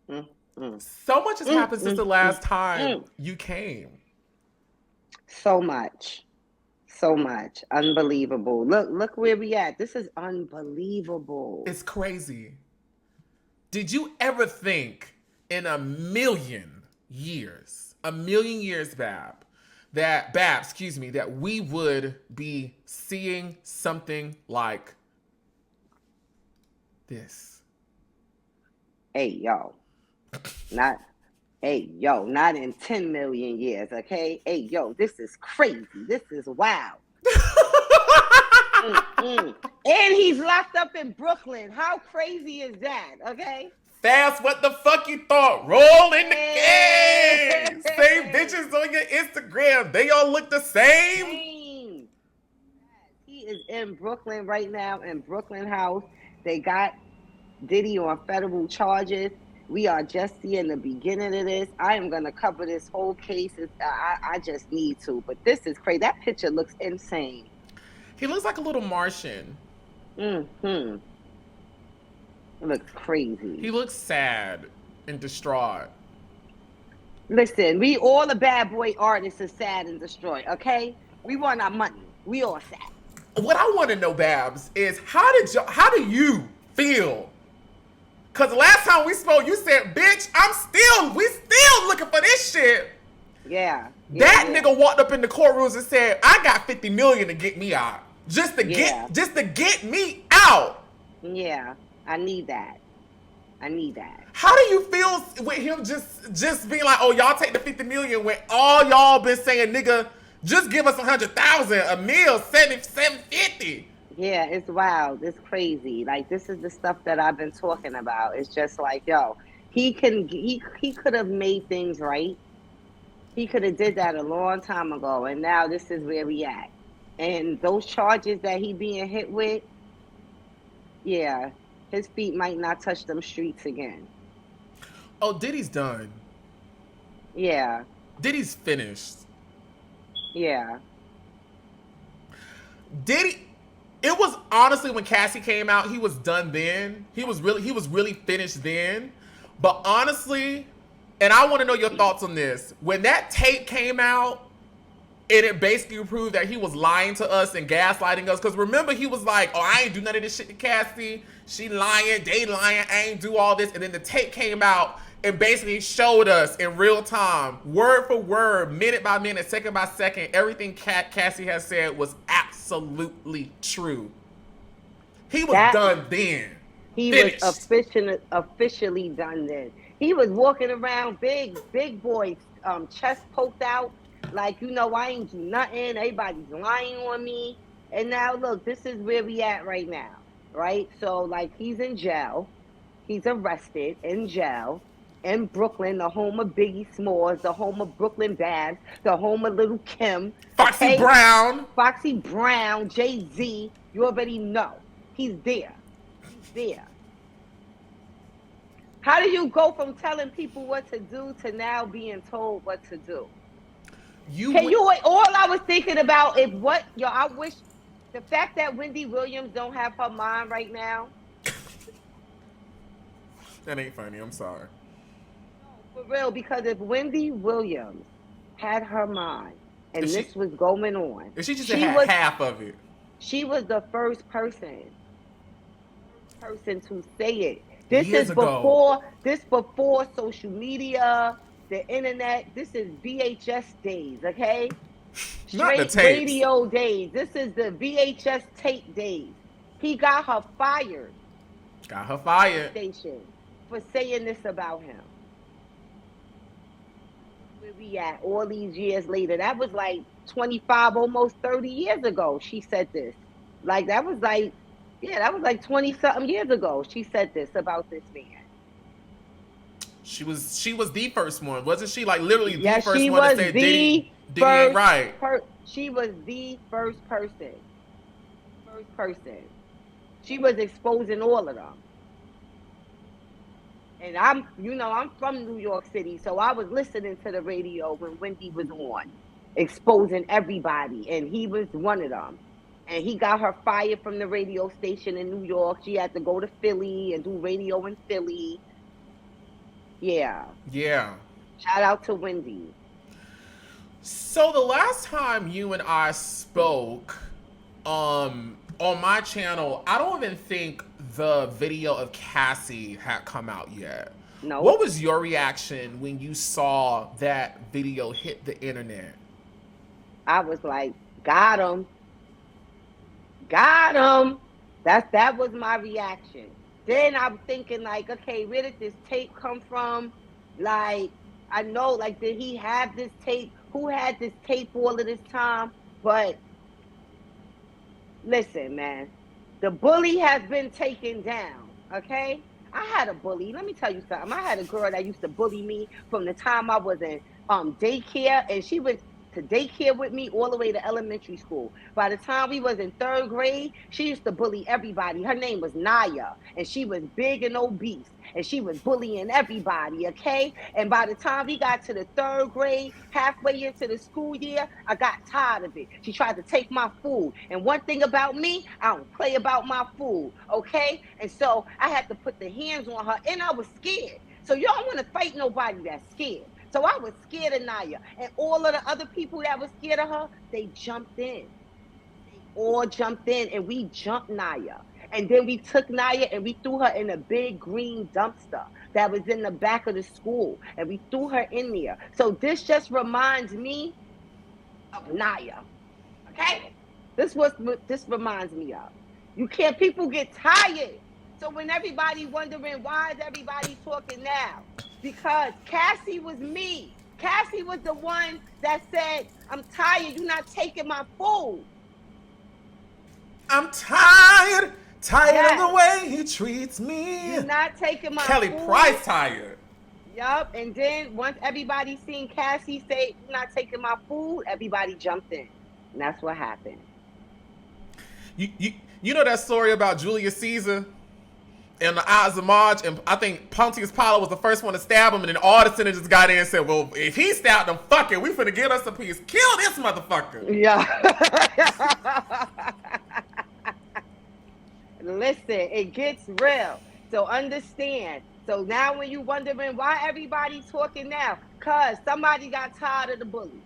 mm, mm, So much has mm, happened since mm, the mm, last time mm. you came. So much. So much. Unbelievable. Look where we at. This is unbelievable. It's crazy. Did you ever think in a million years, excuse me, that we would be seeing something like this? Hey, yo. Not Hey, yo, not in 10 million years, okay? Hey, yo, this is crazy. This is wild. Mm-mm. And he's locked up in Brooklyn. How crazy is that, okay? Fast, what the fuck you thought? Roll in the game. Same Hey! bitches on your Instagram. They all look the same. Same. He is in Brooklyn right now, in Brooklyn House. They got Diddy on federal charges. We are just seeing the beginning of this. I am going to cover this whole case. I just need to, but this is crazy. That picture looks insane. He looks like a little Martian. Hmm. It looks He crazy. looks sad and distraught. Listen, we all the bad boy artists are sad and destroyed, okay? We want our money. We all sad. What I want to know, Babs, is how do you feel? Cause last time we spoke, you said, "Bitch, we still looking for this shit." Yeah, yeah, That yeah, nigga walked up in the courtrooms and said, "I got 50 million to get me out, yeah, just to get me out." yeah. I need that. I need that. How do you feel with him just being like, "Oh, y'all take the 50 million," when all y'all been saying, "Nigga, just give us 100,000, a meal, 750." Yeah, it's wild. It's crazy. Like this is the stuff that I've been talking about. It's just like, yo, he could have made things right. He could have did that a long time ago, and now this is where we at. And those charges that he being hit with, yeah, his feet might not touch them streets again. Oh, Diddy's done. Yeah, Diddy's finished. yeah. Diddy. It was honestly when Cassie came out, he was done then. He was really finished then. But honestly, and I want to know your thoughts on this. When that tape came out, and it basically proved that he was lying to us and gaslighting us. Because remember, he was like, "Oh, I ain't do none of this shit to Cassie. She lying, they lying, I ain't do all this." And then the tape came out and basically showed us in real time, word for word, minute by minute, second by second, everything Cassie has said was absolutely true. He was That done then. he was Finished. officially done then. He was walking around big boy, chest poked out, like I ain't do nothing. Everybody's lying on me. And now look, this is where we at right now, right? So like he's in jail. He's arrested in jail in Brooklyn, the home of Biggie Smalls, the home of Brooklyn Babs, the home of Little Kim. Foxy Okay, Brown. Foxy Brown, Jay-Z. You already know he's there. He's there. How do you go from telling people what to do to now being told what to do? You Can would. you? All I was thinking about is what yo. I wish the fact that Wendy Williams don't have her mind right now. That ain't funny. I'm sorry. No, for real. Because if Wendy Williams had her mind If and she this was going on, if she just she had was half of it. she was the first person to say it. Years ago. This before social media, the internet. This is VHS days, okay? Not the Straight tapes. radio days. This is the VHS tape days. He got her fired Got her from the fired. station for saying this about him. Where we at all these years later? That was like 25, almost 30 years ago. She said this. Like that was like, yeah, that was like 20 something years ago. She said this about this man. She was the first one, wasn't she? Like literally the Yeah, first she one to was say the Diddy ain't first right. she was the first person. First person. She was exposing all of them. And I'm from New York City, so I was listening to the radio when Wendy was on, exposing everybody, and he was one of them. And he got her fired from the radio station in New York. She had to go to Philly and do radio in Philly. Yeah. Yeah. Shout out to Wendy. So the last time you and I spoke, on my channel, I don't even think the video of Cassie had come out yet. What Nope. was your reaction when you saw that video hit the internet? I was like, got him. Got him. That was my reaction. Then I'm thinking like, okay, where did this tape come from? Like, I know, like, did he have this tape? Who had this tape all of this time? But listen, man, the bully has been taken down. Okay. I had a bully. Let me tell you something. I had a girl that used to bully me from the time I was in daycare, and she went to daycare with me all the way to elementary school. By the time we was in third grade, she used to bully everybody. Her name was Naya, and she was big and obese, and she was bullying everybody, okay? And by the time we got to the third grade, halfway into the school year, I got tired of it. She tried to take my food. And one thing about me, I don't play about my food, okay? And so I had to put the hands on her, and I was scared. So you don't want to fight nobody that's scared. So I was scared of Naya. And all of the other people that were scared of her, they jumped in. They all jumped in, and we jumped Naya. And then we took Naya and we threw her in a big green dumpster that was in the back of the school. And we threw her in there. So this just reminds me of Naya. Okay? This reminds me of. You can't, people get tired. So when everybody wondering why is everybody talking now? Because Cassie was me. Cassie was the one that said, I'm tired, you're not taking my food. I'm tired Yes. of the way he treats me. You're not taking my Kelly food. Price tired. Yup. And then once everybody seen Cassie say, you're not taking my food, everybody jumped in. And that's what happened. You know that story about Julius Caesar and the Ides of March, and I think Pontius Pilate was the first one to stab him, and then all the senators got in and said, well, if he stabbed him, fuck it, we finna get us a piece. Kill this motherfucker. Yeah. Listen, it gets real. So understand. So now when you wondering why everybody's talking now, cause somebody got tired of the bully.